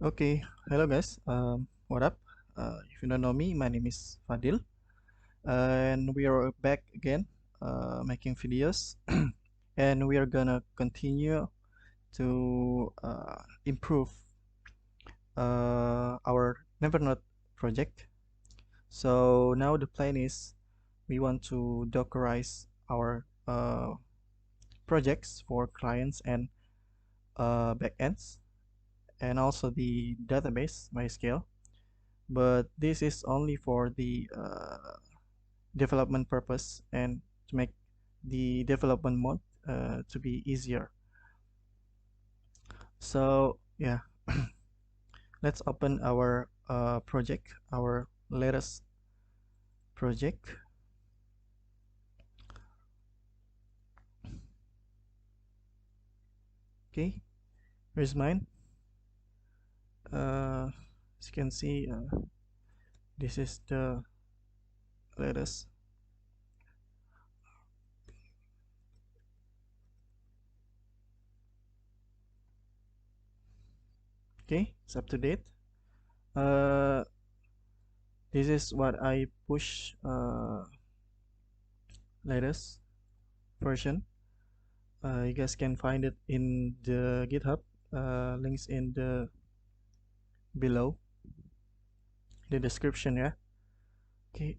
Okay, hello guys. What up? If you don't know me, my name is Fadil, and we are back again, making videos, and we are gonna continue to improve our Evernote project. So now the plan is we want to Dockerize our projects for clients and backends, and also the database MySQL. But this is only for the development purpose and to make the development mode to be easier. So yeah, let's open our project, our latest project. Okay, here's mine. As you can see, this is the latest. Okay, it's up to date. Uh, this is what I push latest version. You guys can find it in the GitHub. Links in the below the description. Yeah. Okay.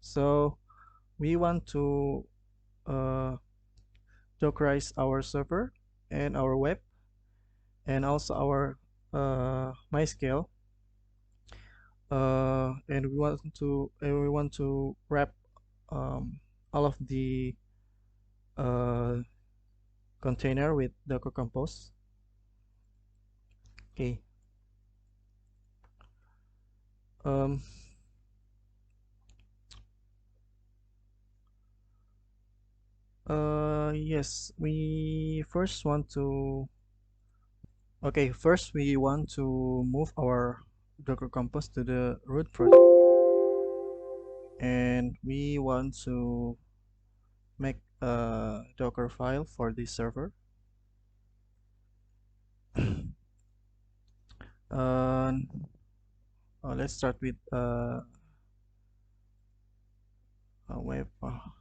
So we want to uh, Dockerize our server and our web and also our MySQL. And we want to wrap all of the uh, container with Docker Compost. Okay. Um, yes, we first want to. Okay, first we want to move our Docker Compost to the root project, and we want to make a Docker file for this server. Um, let's start with a web,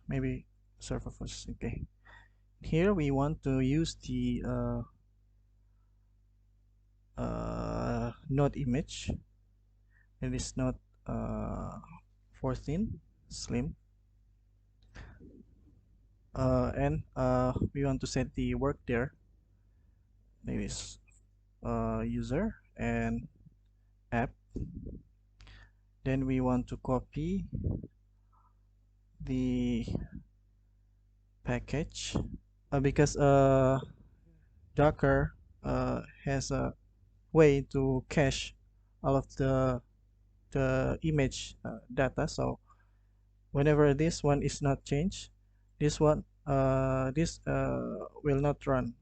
maybe server first. Okay, here we want to use the node image. It is not 14 slim, and we want to set the work there. It is user and app. Then we want to copy the package because Docker has a way to cache all of the image data. So whenever this one is not changed, this one this will not run.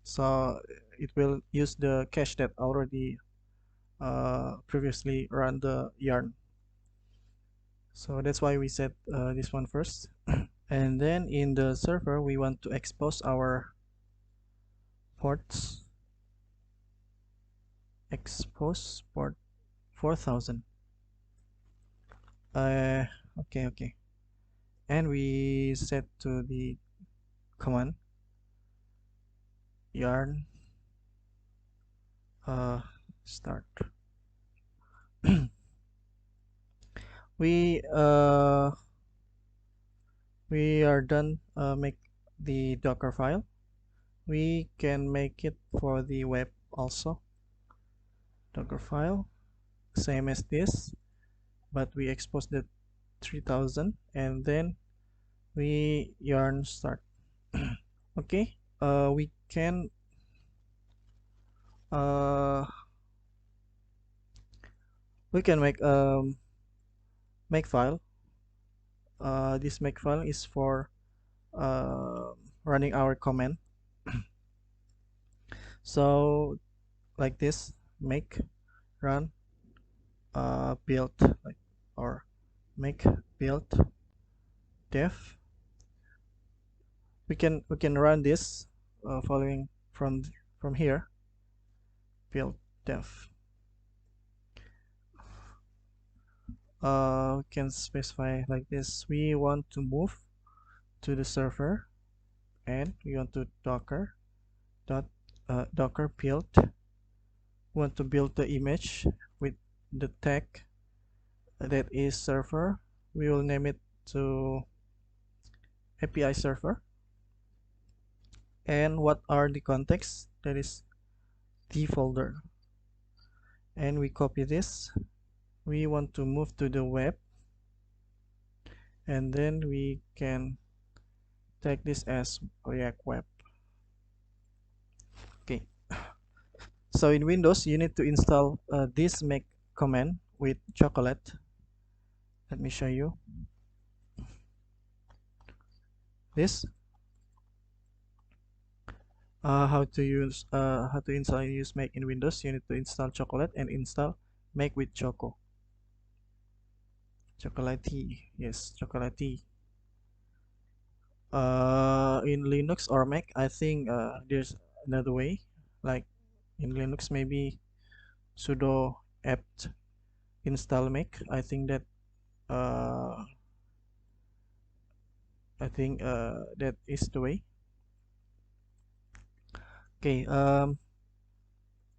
So it will use the cache that already previously run the yarn. So that's why we set this one first. And then in the server, we want to expose our ports. Expose port 4000. Okay. And we set to the command yarn start. we uh, we are done make the Docker file. We can make it for the web also. Docker file, same as this, but we expose the 3000 and then we yarn start. Okay, uh, we can make file. This make file is for uh, running our command. So like this, make run build, like, or make build dev. We can run this following from here. build dev. We can specify like this. We want to move to the server, and we want to docker build. We want to build the image with the tag that is server. We will name it to API server. And what are the contexts? That is the folder. And we copy this. We want to move to the web, and then we can tag this as React Web. Okay, so in Windows you need to install this make command with chocolate. Let me show you this. How to install and use make in Windows. You need to install chocolate and install make with chocolatey. Yes, chocolatey. In Linux or Mac, I think there's another way. Like in Linux, maybe sudo apt install make. Uh, I think that is the way. Okay. Oh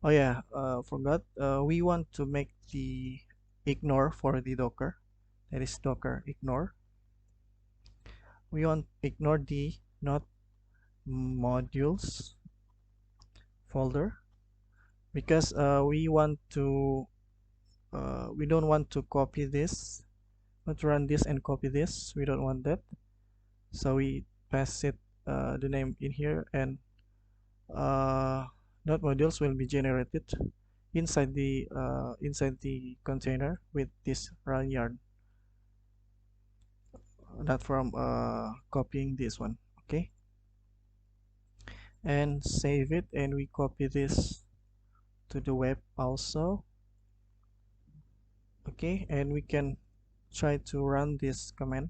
yeah. Forgot. We want to make the ignore for the Docker. That is Docker ignore. We want ignore the not modules folder, because we don't want to copy this, not run this and copy this. We don't want that, so we pass it the name in here, and node modules will be generated inside the container with this run yarn, not from copying this one. Okay, and save it, and we copy this to the web also. Okay, and we can try to run this command.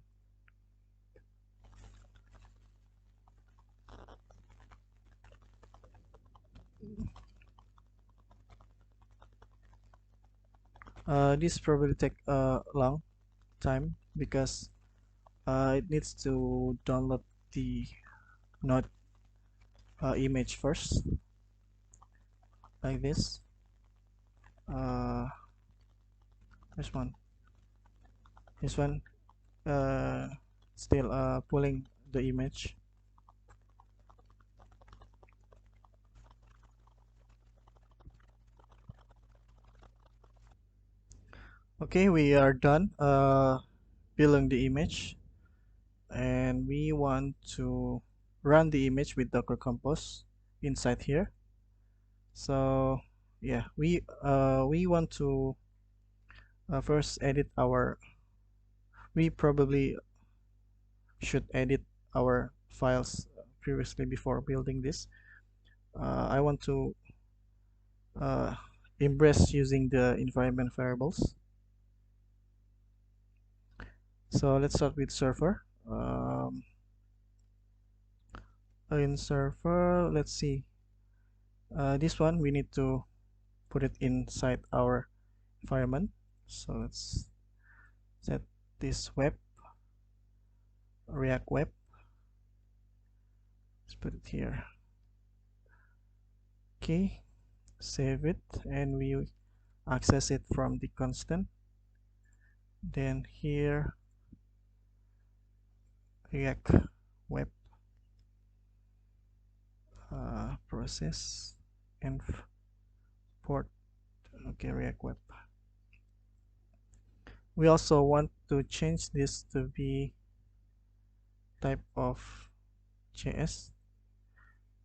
This probably take a long time because it needs to download the node image first, like this. uh, this one this one uh, still pulling the image. Okay, we are done building the image, and we want to run the image with Docker Compost inside here. So yeah, we want to first edit our we probably should edit our files previously before building this. I want to uh, embrace using the environment variables. So let's start with server. In server, let's see. This one we need to put it inside our environment. So let's set this web, React Web. Let's put it here. Okay, save it, and we access it from the constant. Then here, React Web process and port. Okay, React Web. We also want to change this to be type of JS,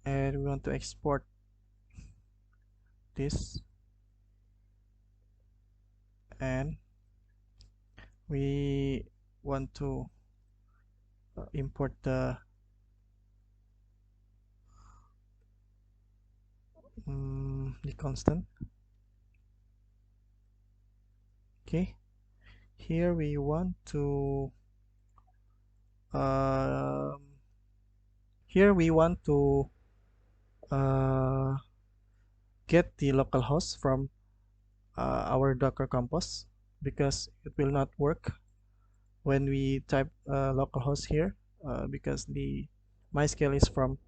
and we want to export this, and we want to import the constant. Okay, here we want to here we want to uh, get the localhost from our Docker Compost, because it will not work when we type localhost here, because the MySQL is from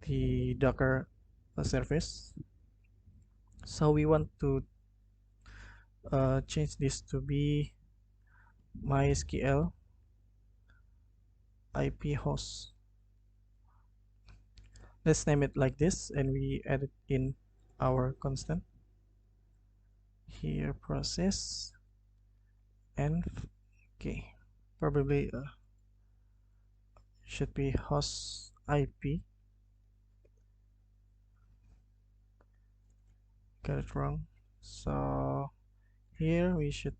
the Docker service. So we want to change this to be MySQL IP host. Let's name it like this, and we add it in our constant here, process env. Okay, probably should be host IP. Got it wrong. So here we should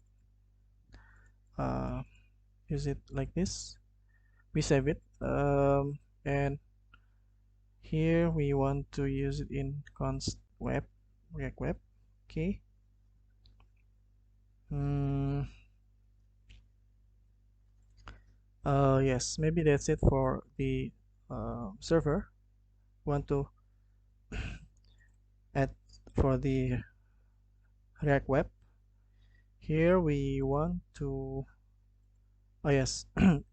uh, use it like this. We save it, and here we want to use it in const web, React Web. Okay. Yes, maybe that's it for the server. Want to add for the React Web. Here we want to, oh yes,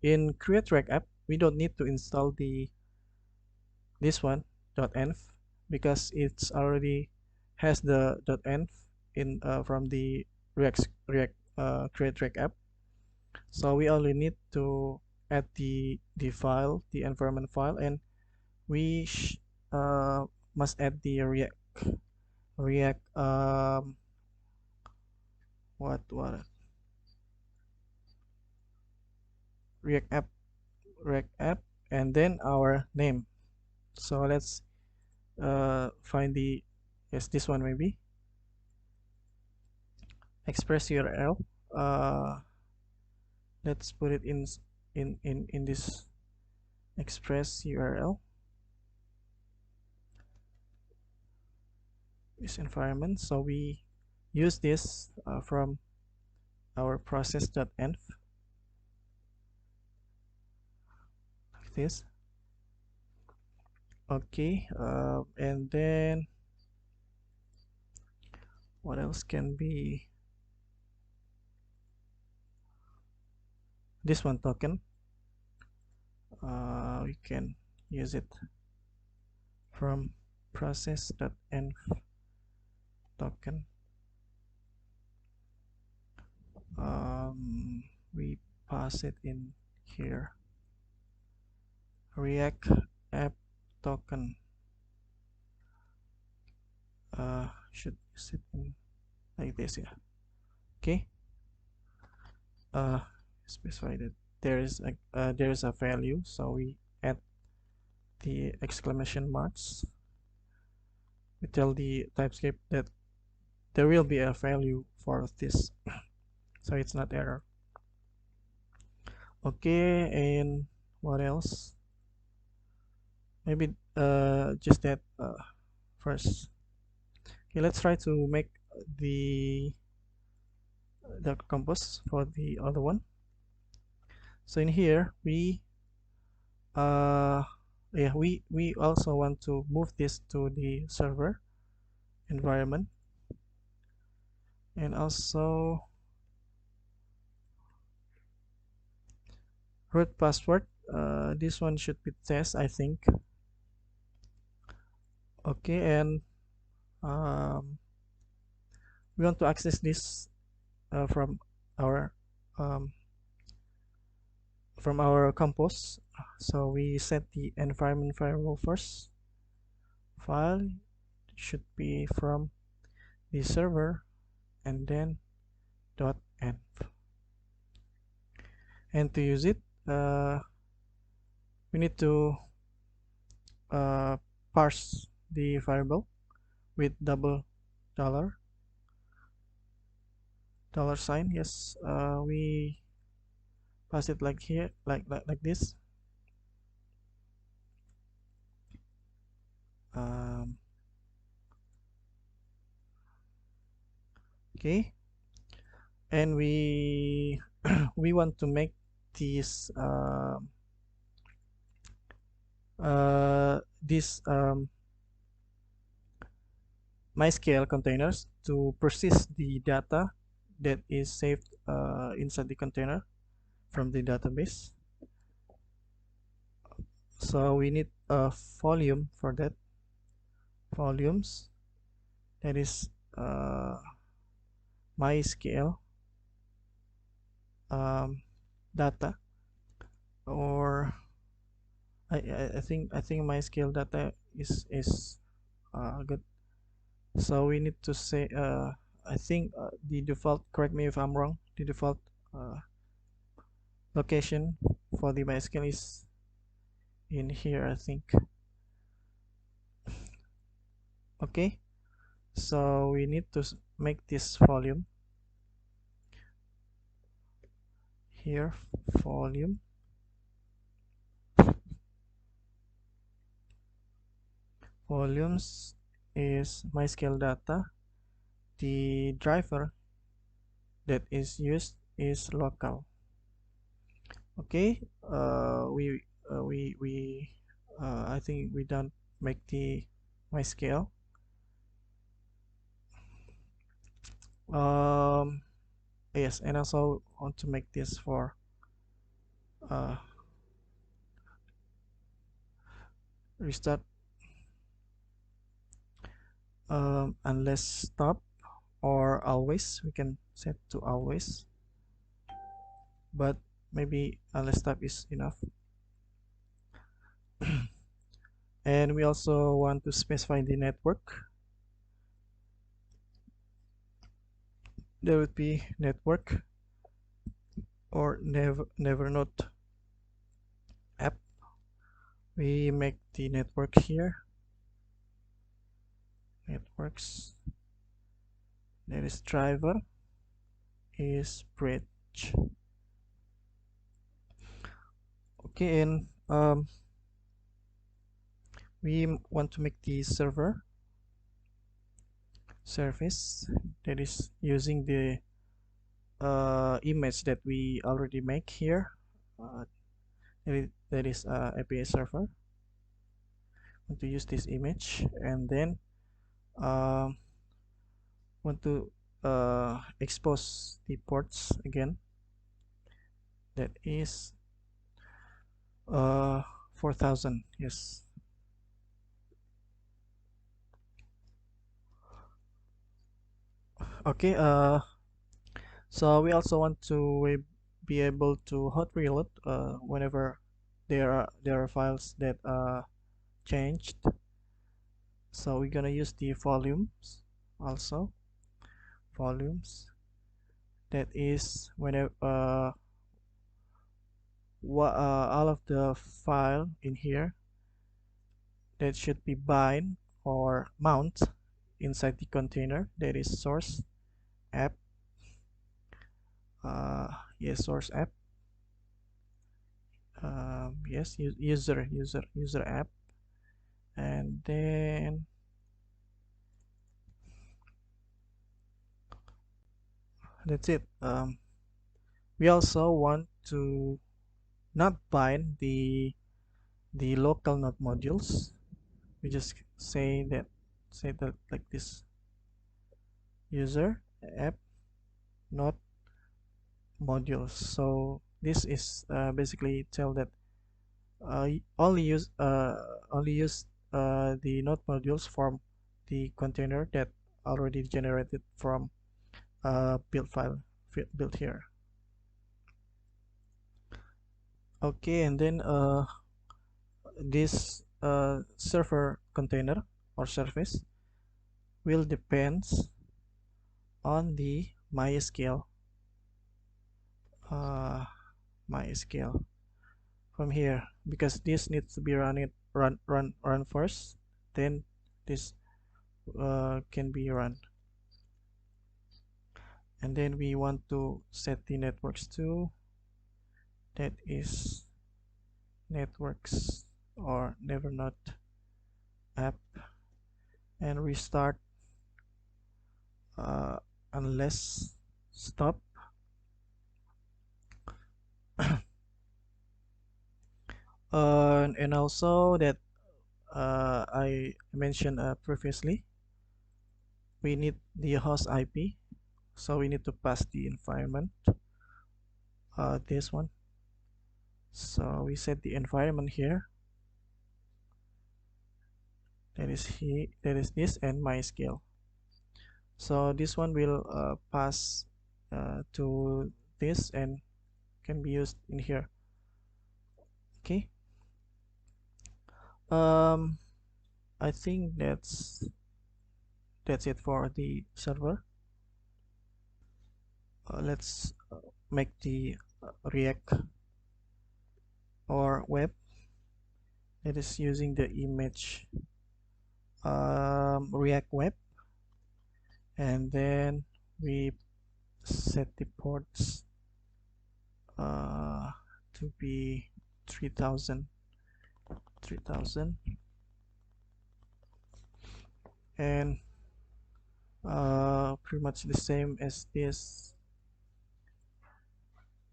in create React app, we don't need to install this one .env, because it's already has the .env in from the React create React app. So we only need to add the file, the environment file, and we must add the React what React app, and then our name. So let's find the, yes, this one maybe, express URL. Let's put it in this express URL, this environment. So we use this from our process.env, like this. Okay, and then what else can be, this one token. We can use it from process.env token. We pass it in here, React app token. Should use it in like this, yeah. Okay. Specify that there is a value, so we add the exclamation marks. We tell the TypeScript that there will be a value for this, so it's not error. Okay, and what else? Maybe just that first. Okay, let's try to make the Compost for the other one. So in here yeah, we also want to move this to the server environment, and also root password. This one should be test, I think. Okay, and we want to access this from our um, Compost. So we set the environment variable first. File should be from the server, and then .env. And to use it, we need to parse the variable with dollar sign. Yes, we pass it like here, like this. Okay, and we we want to make this this MySQL containers to persist the data that is saved inside the container from the database. So we need a volume for that. Volumes, that is MySQL data, or I think MySQL data is good. So we need to say I think the default, correct me if I'm wrong, the default uh, location for the MySQL is in here, I think. Okay, so we need to make this volume here. Volume, volumes is MySQL data. The driver that is used is local. Okay, we I think we don't make the MySQL. Yes, and also want to make this for uh, restart unless stop, or always. We can set to always, but maybe unless stop is enough. And we also want to specify the network. There would be network or Evernote app. We make the network here. Networks. There is driver is bridge. Okay, and we want to make the server service that is using the image that we already make here. That is API server. Want to use this image, and then want to expose the ports again. That is 4000. Yes. Okay. So we also want to be able to hot reload whenever there are files that are changed. So we're gonna use the volumes also. Volumes, that is whenever all of the file in here that should be bind or mount inside the container, that is source app. Yes, source app. Yes, user app, and then that's it. We also want to not bind the local node modules. We just say that like this: user app node modules. So this is basically tell that only use the node modules from the container that already generated from build file built here. Okay, and then this server container or service will depends on the MySQL uh, MySQL from here, because this needs to be run first, then this can be run, and then we want to set the networks to, that is networks or Evernote app, and restart unless stop. And also that I mentioned previously, we need the host IP, so we need to pass the environment, this one. So we set the environment here, that is this, and MySQL. So this one will pass to this and can be used in here. Okay. I think that's it for the server. Let's make the React or web that is using the image React web, and then we set the ports to be 3000, and pretty much the same as this.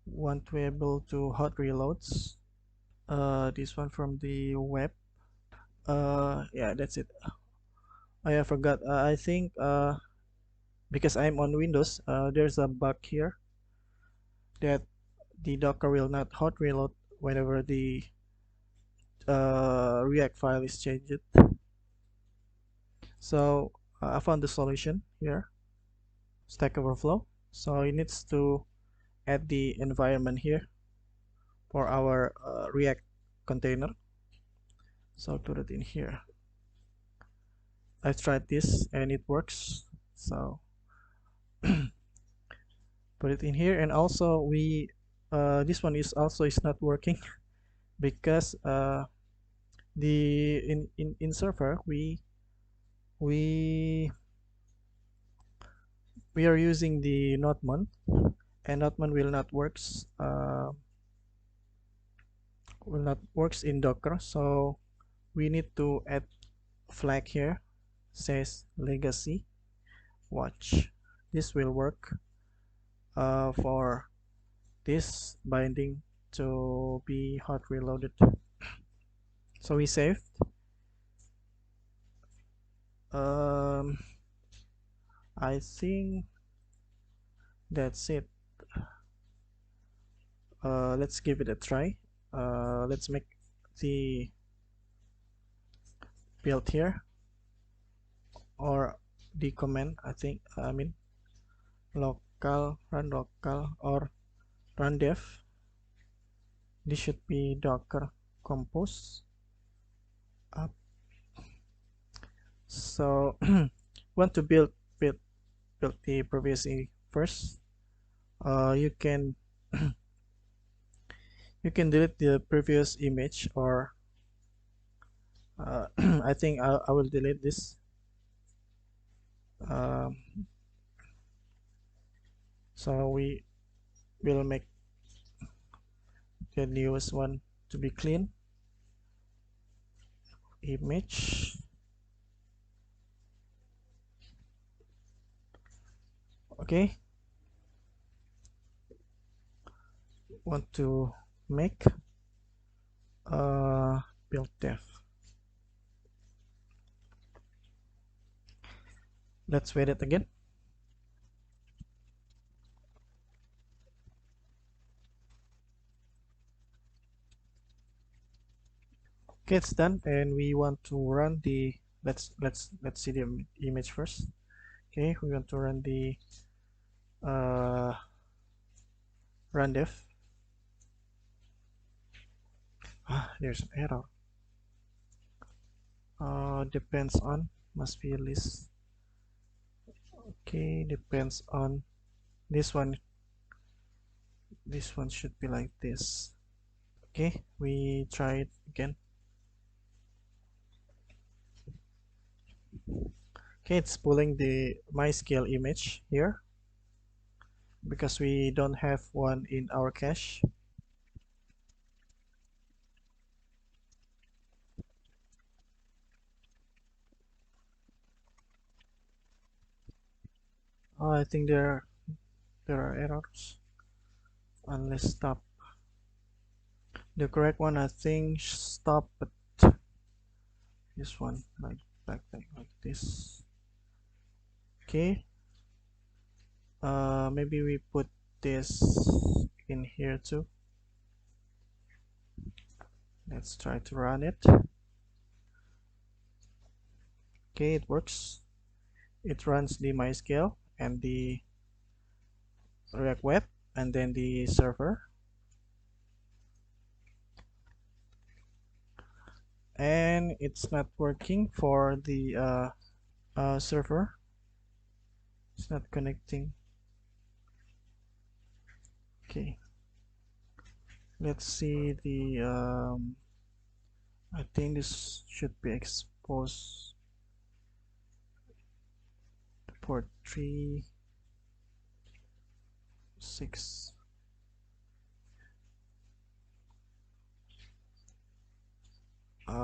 Want to be able to hot reloads this one from the web. Yeah, that's it. I forgot. I think because I'm on Windows, there's a bug here that the Docker will not hot reload whenever the React file is changed. So I found the solution here, Stack Overflow. So it needs to add the environment here for our React container. So put it in here. I've tried this and it works. So put it in here, and also we this one is not working because the in server we we are using the Notman, and Notman will not works in Docker. So we need to add flag here, says legacy watch. This will work for this binding to be hot reloaded. So we saved. I think that's it. Let's give it a try. Let's make the build here, or the command, I mean run local or run dev. This should be Docker Compost up. So want to build the previous first. You can you can delete the previous image, or I think I will delete this. So we will make the newest one to be clean image. Okay, want to make build dev. Let's wait it again. Okay, it's done, and we want to run the let's see the image first. Okay, we want to run the run dev. There's an error. Depends on, must be a list. Okay, depends on this one. This one should be like this. Okay, we try it again. Okay, it's pulling the MySQL image here because we don't have one in our cache. I think there are errors. Unless stop. The correct one, I think, stop at this one, like this. Okay, maybe we put this in here too. Let's try to run it. Okay, it works. It runs the MySQL and the React Web and then the server. And it's not working for the server. It's not connecting. Okay, let's see the I think this should be exposed to port 3.6.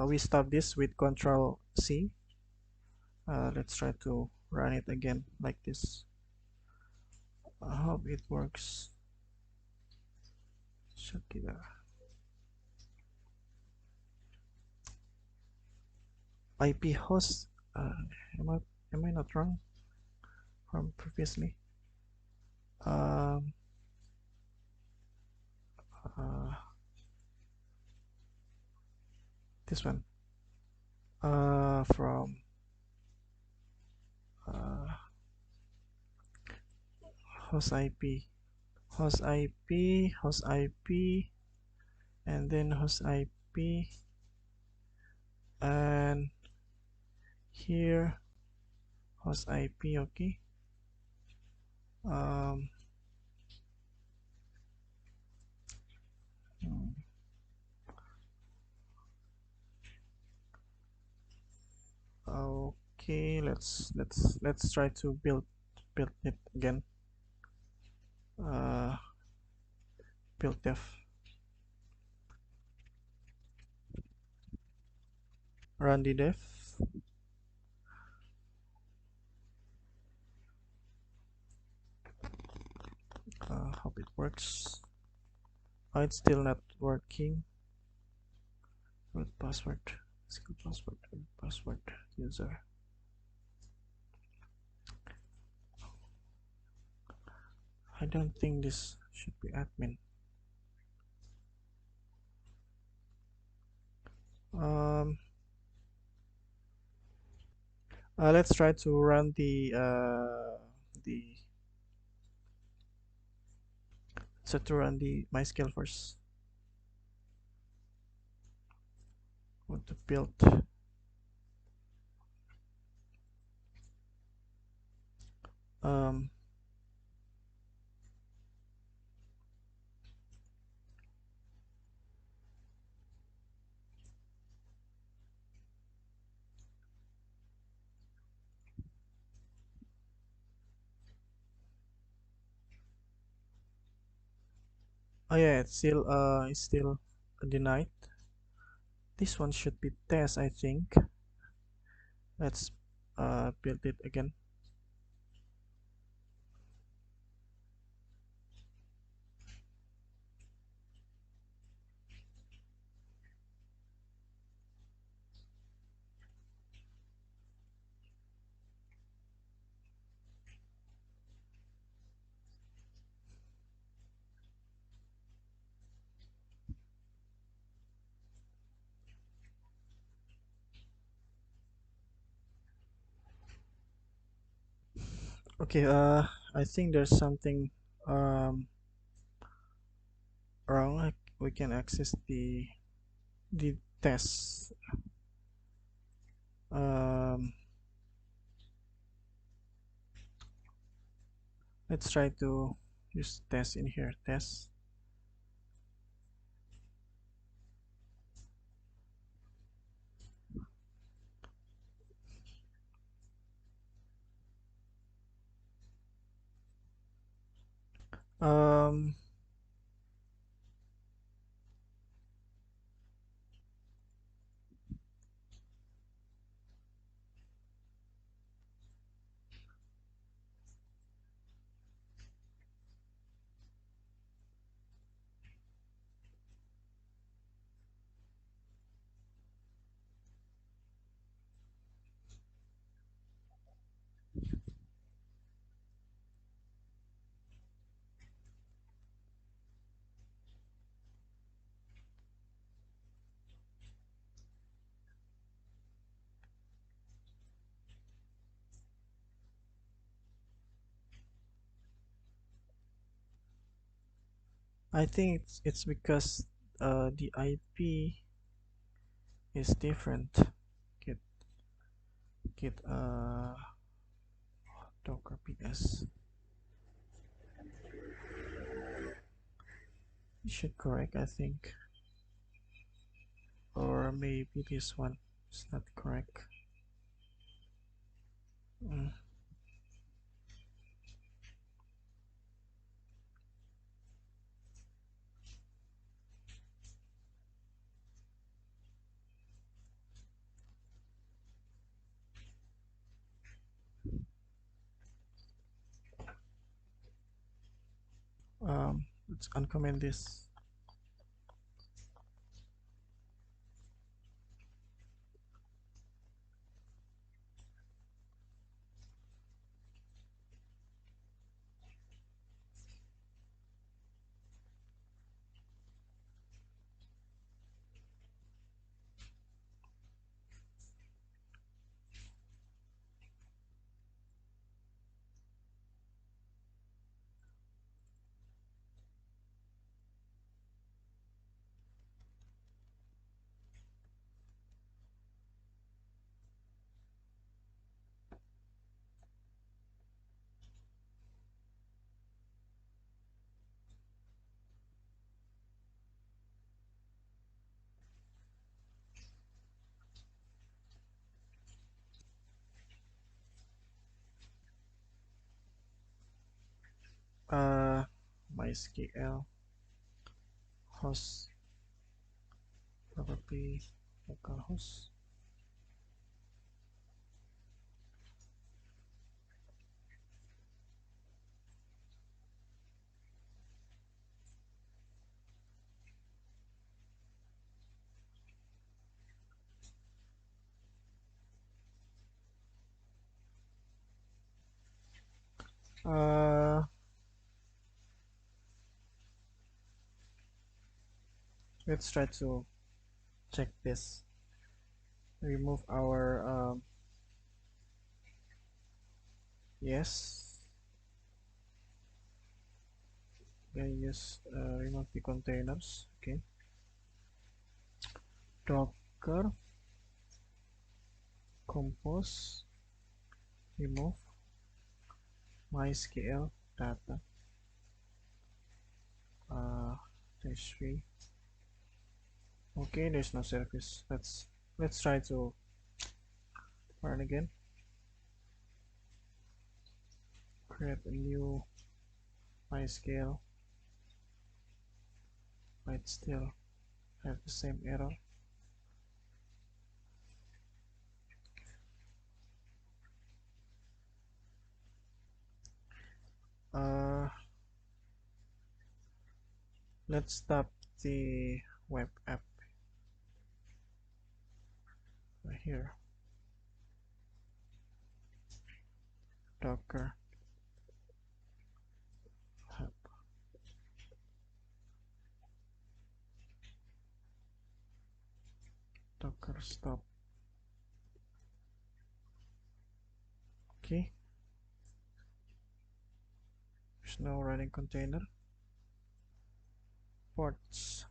We stop this with Control C. Let's try to run it again like this. I hope it works. Should be there. IP host. Am I not wrong from previously? Um, uh, this one. From uh, host IP, host IP, host IP, and then host IP, and here host IP. Okay. Um, hmm, okay. Let's try to build it again. Uh, build def. Run the def. Hope it works. Oh, it's still not working. Root password, skill password, root password, user. I don't think this should be admin. Um, let's try to run the set to run the MySQL first. Want to build. Um, oh yeah, it's still denied. This one should be test, I think. Let's build it again. Okay, I think there's something um, wrong. We can access the test. Um, let's try to use test in here. Test. Um, I think it's because the IP is different. Git git docker ps. It should correct, I think, or maybe this one is not correct. Mm. Let's uncomment this. Uh, MySQL host, probably localhost. Uh, let's try to check this. Remove our yes. Then use remove the containers. Okay. Docker compose remove MySQL data dash 3. Okay, there's no service. Let's try to run again. Create a new MySQL, but still have the same error. Uh, let's stop the web app right here. Docker app. Docker stop. Okay. There's no running container. Ports.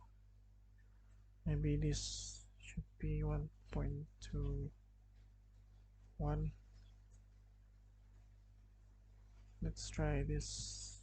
Maybe this should be 1.21. Let's try this.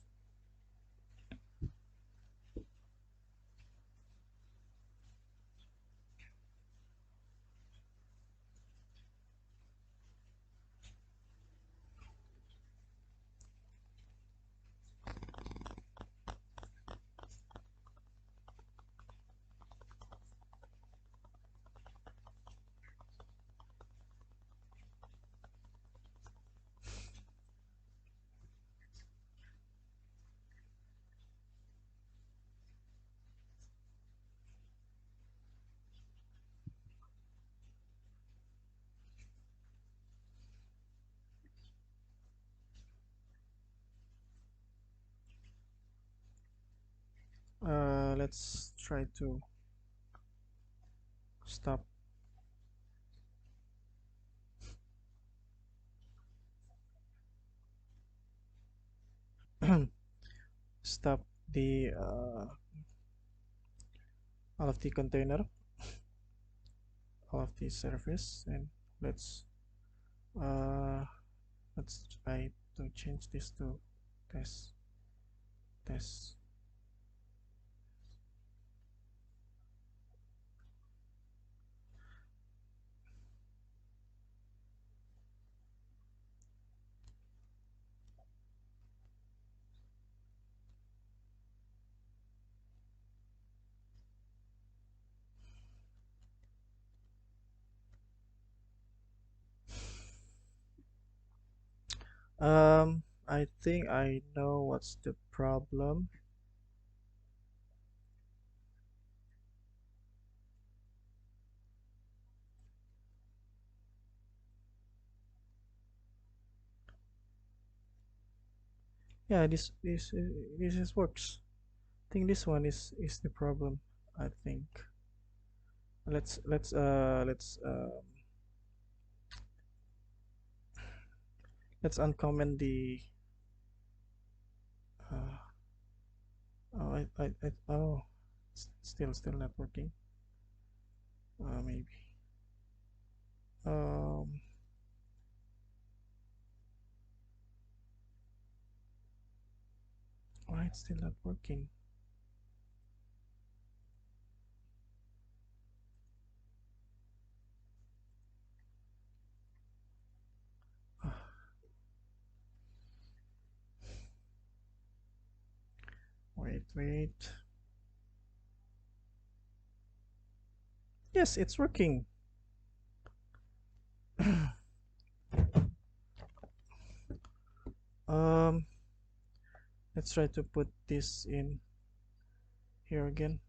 Let's try to stop. Stop the all of the container, all of the service, and let's uh, let's try to change this to test test. I think I know what's the problem. Yeah, this is works. I think this one is the problem. I think let's uncomment the uh, oh oh, still not working. Maybe um why it's still not working. Wait. Yes, it's working. um let's try to put this in here again.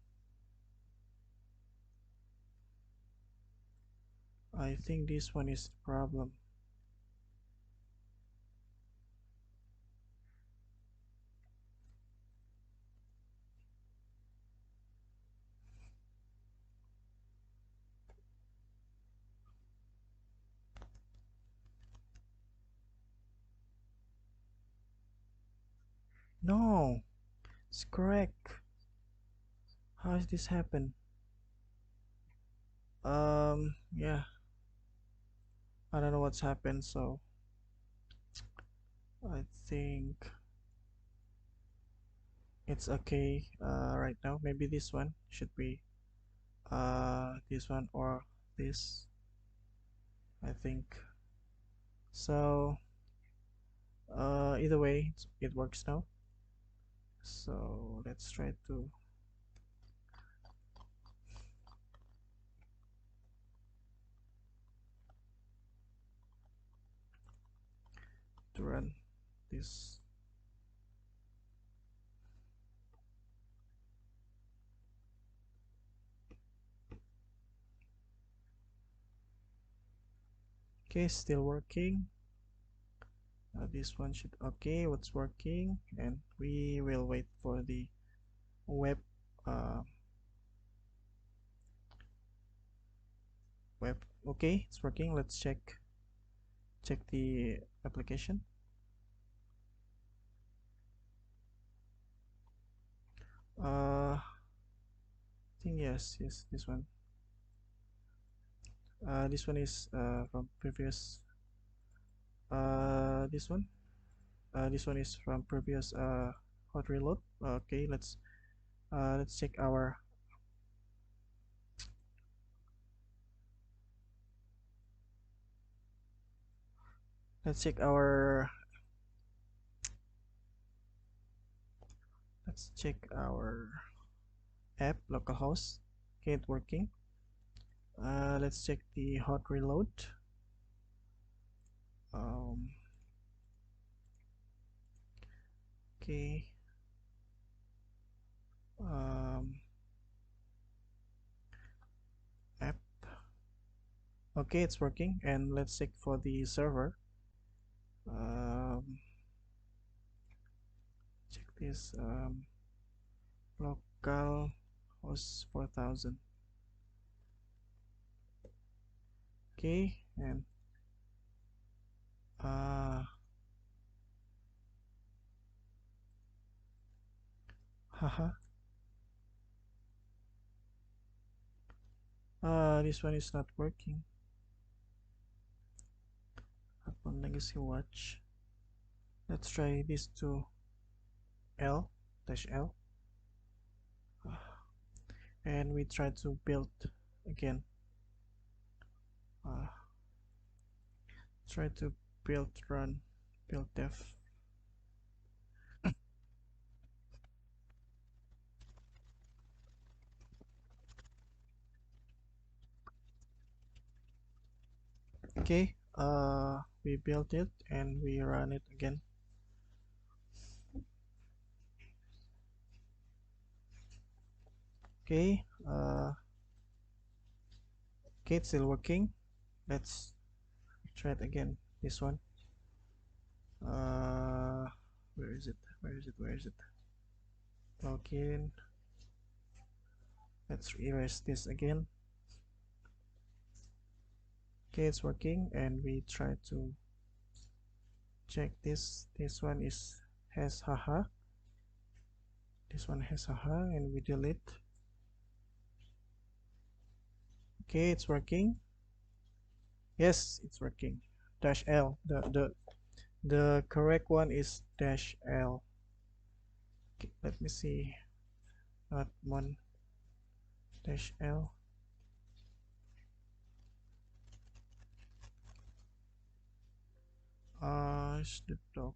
I think this one is the problem. No, it's correct. How does this happen? Yeah, I don't know what's happened, so I think it's okay right now. Maybe this one should be this one or this. I think so. Either way, it works now. So let's try to run this. Okay, still working. This one should okay. What's working? And we will wait for the web uh, web. Okay, it's working. Let's check the application. I think yes, this one is from previous this one this one is from previous hot reload. Okay, let's check our let's check our let's check our app localhost. Okay, it's working. Let's check the hot reload. um, okay um, app. Okay, it's working. And let's check for the server. um, check this local host 4000. Okay, and uh, Haha. This one is not working. Upon legacy watch. Let's try this to L dash L. And we try to build again. Try to build run build dev. Okay, we built it and we run it again. Okay, okay, it's still working. Let's try it again. This one. Where is it? Where is it? Where is it? Login. Let's erase this again. Okay, it's working, and we try to check this. This one has haha. This one has haha, and we delete. Okay, it's working. Yes, it's working. Dash L. The correct one is dash L. Okay, let me see. Not one dash L. It's the doc.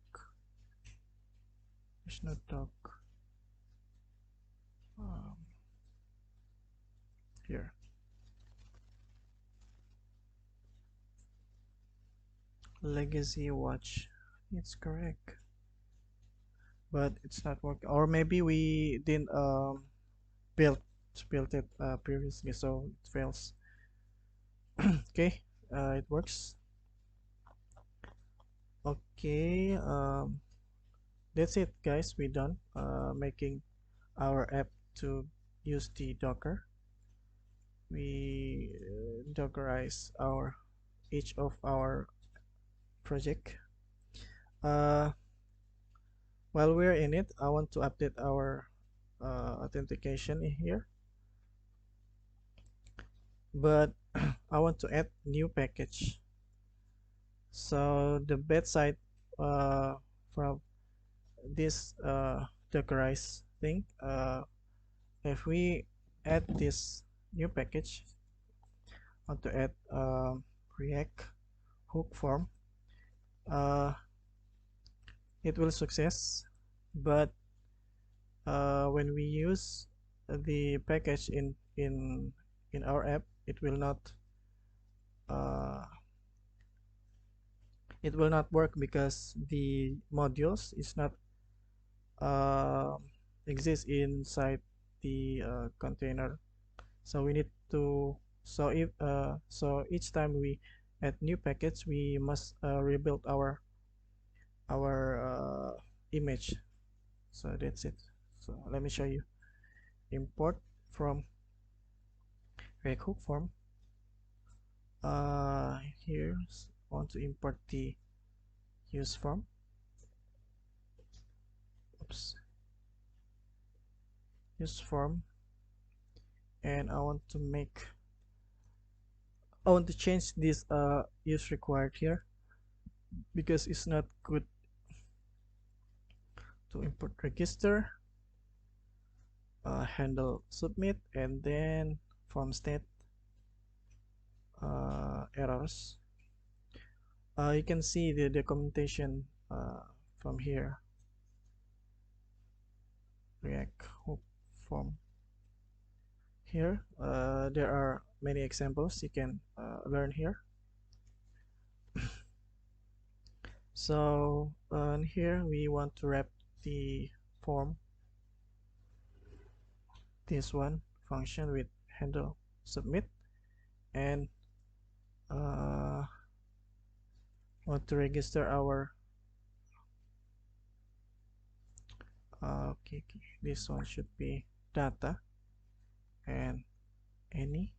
It's not doc. Um, Here. Legacy watch. It's correct, but it's not working. Or maybe we didn't build build it previously, so it fails. Okay, it works. Okay, that's it, guys. We done making our app to use the Docker. We Dockerize each of our project. Uh, while we're in it, I want to update our authentication in here, but I want to add new package. So the bedside from this Dockerize thing, if we add this new package, I want to add React hook form. It will success, but when we use the package in our app, uh, it will not work because the modules is not uh, exist inside the container. So we need to so each time we add new package, we must rebuild our image. So that's it. So let me show you. Import from React hook form. Here want to import the use form. Oops. Use form, and I want to change this use required here because it's not good to import register, handle submit, and then form state errors. You can see the documentation from here. React hook form. Here there are many examples you can learn here. So here we want to wrap the form, this one function with handle submit, and want to register our okay, this one should be data and any,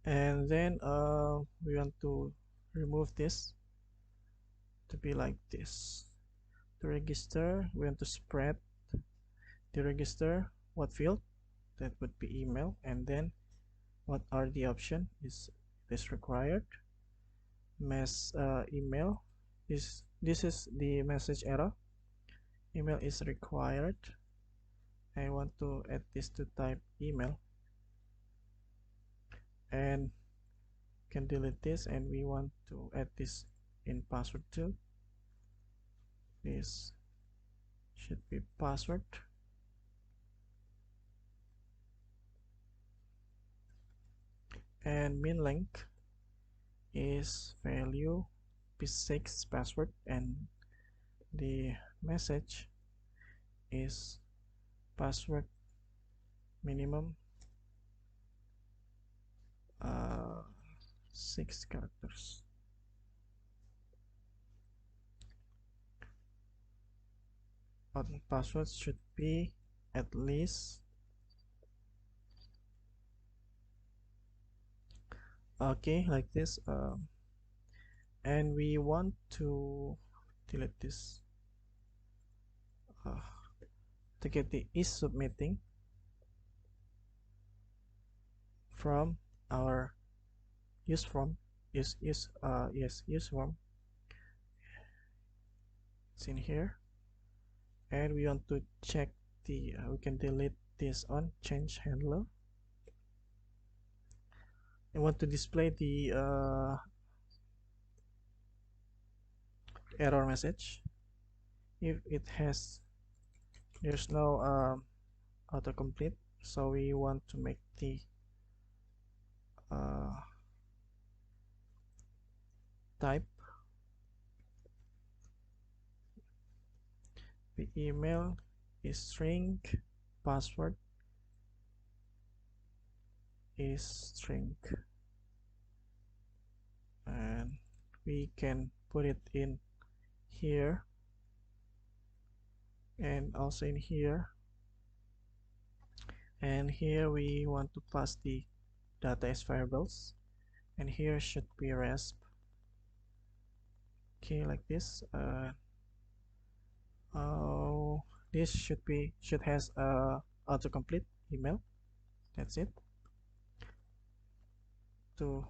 and then we want to remove this to be like this. To register, we want to spread the register. What field? That would be email. And then what are the option? Is this required? Email is this is the message error. Email is required. I want to add this to type email, and can delete this, and we want to add this in password too. This should be password. And min length is value p6 password, and the message is password minimum 6 characters. But password should be at least okay, like this. And we want to delete this to get the is submitting from our use form. Yes, use form. It's in here, and we want to check the we can delete this on change handler. I want to display the error message if it has there's no autocomplete, so we want to make the type the email is string, password is string, and we can put it in here and also in here, and here we want to pass the data as variables, and here should be resp. Okay, like this. Oh, this should has autocomplete email. That's it. To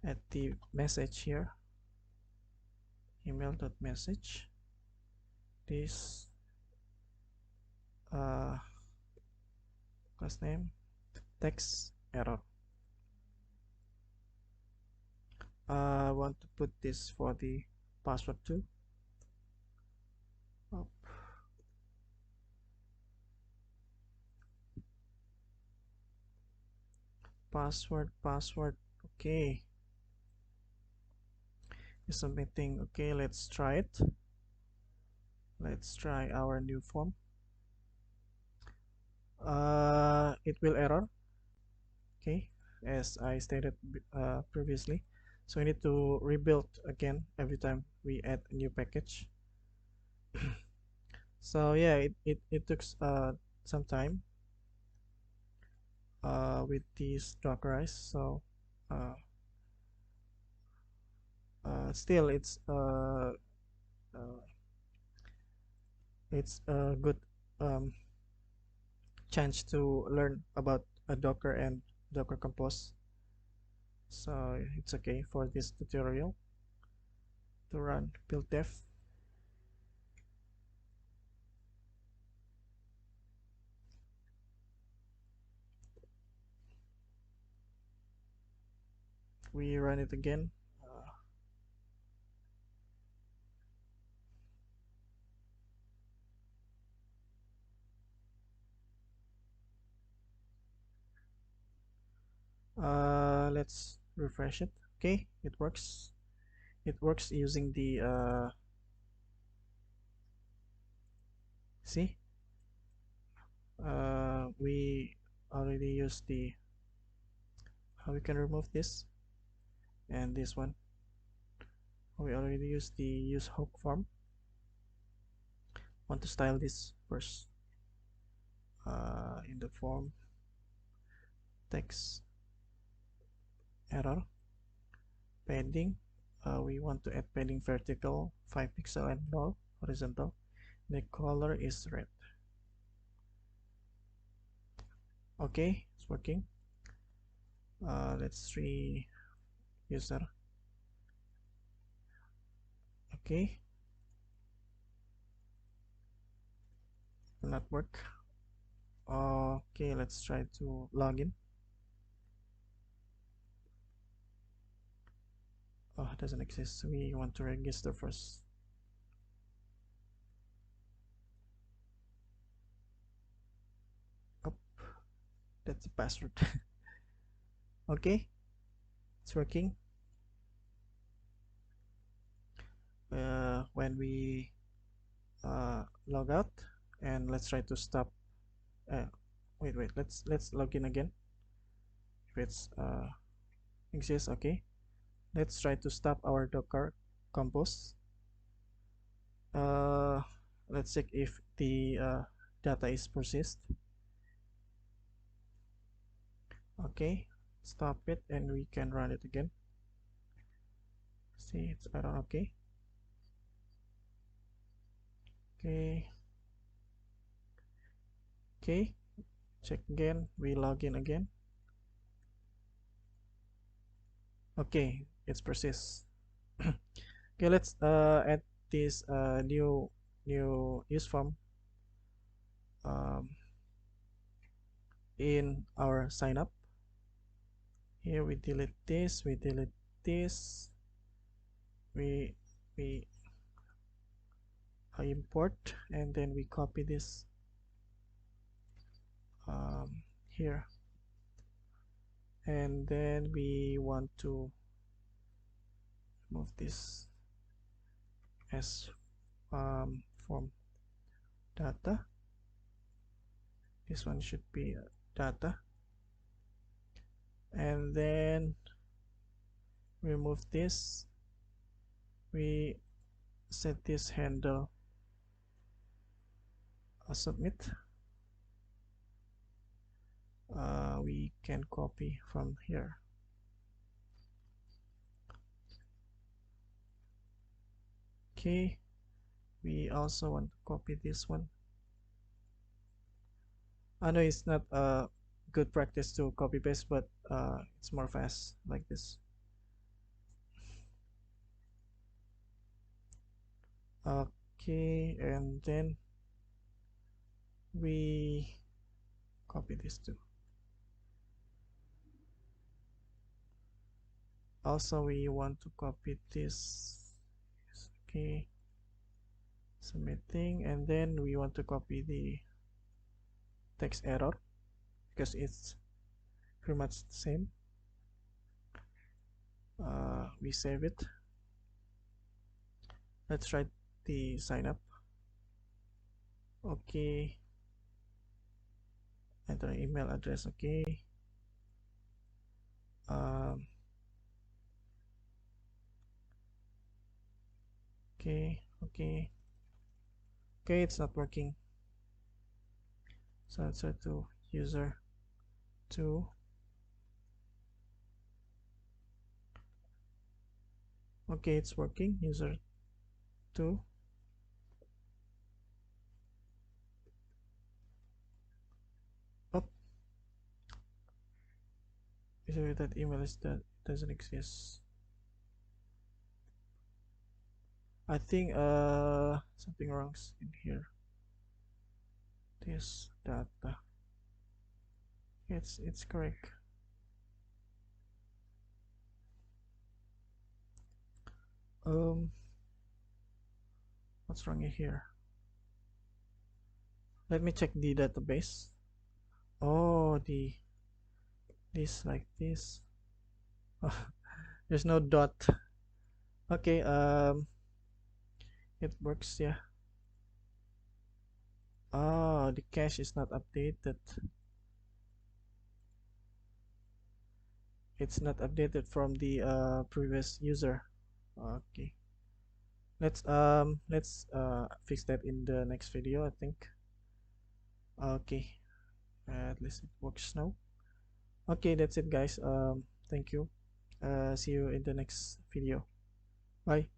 add the message here, email.message. This class name text error. I want to put this for the password too. Oh. Password. Okay, is submitting. Okay, let's try it. Let's try our new form. It will error. Okay, as I stated previously, so we need to rebuild again every time we add a new package. So yeah, it took some time with this Dockerize. So still it's a good chance to learn about a Docker and Docker Compost. So it's okay for this tutorial to run build dev. We run it again. Let's refresh it. Okay, it works. It works using the see, we already used the how we can remove this, and this one we already used the use hook form. Want to style this first in the form text error padding. We want to add padding vertical 5 pixel and null. horizontal. The color is red. Okay, it's working. Let's see user. Okay, will not work. Okay, let's try to log in. Oh, it doesn't exist. We want to register first. Oh, that's the password. Okay, it's working. When we log out, and let's try to stop. Wait, let's log in again. If it's exists, okay. Let's try to stop our Docker Compost. Uh, let's check if the data is persist. Okay, stop it, and we can run it again. See, it's error. Okay. Okay. Okay. Check again. We log in again. Okay, it's persist. Okay, let's add this new use form um, in our sign up. Here we delete this, we delete this, we import, and then we copy this here, and then we want to move this as form data. This one should be data, and then remove this. We set this handle submit. We can copy from here. Okay, we also want to copy this one. I know it's not a good practice to copy paste, but it's more fast like this. Okay, and then we copy this too. Also, we want to copy this. Okay, submitting, and then we want to copy the text error because it's pretty much the same. We save it. Let's try the sign up. Okay, enter email address. Okay, okay, okay, okay. It's not working. So let's try to user 2. Okay, it's working. User 2. Oh, is that email is that doesn't exist. I think something wrong in here. This data. It's correct. What's wrong in here? Let me check the database. Oh, this like this. There's no dot. Okay, it works, yeah. Oh, the cache is not updated. It's not updated from the previous user. Okay, let's fix that in the next video, I think. Okay, at least it works now. Okay, that's it, guys. Thank you. See you in the next video. Bye.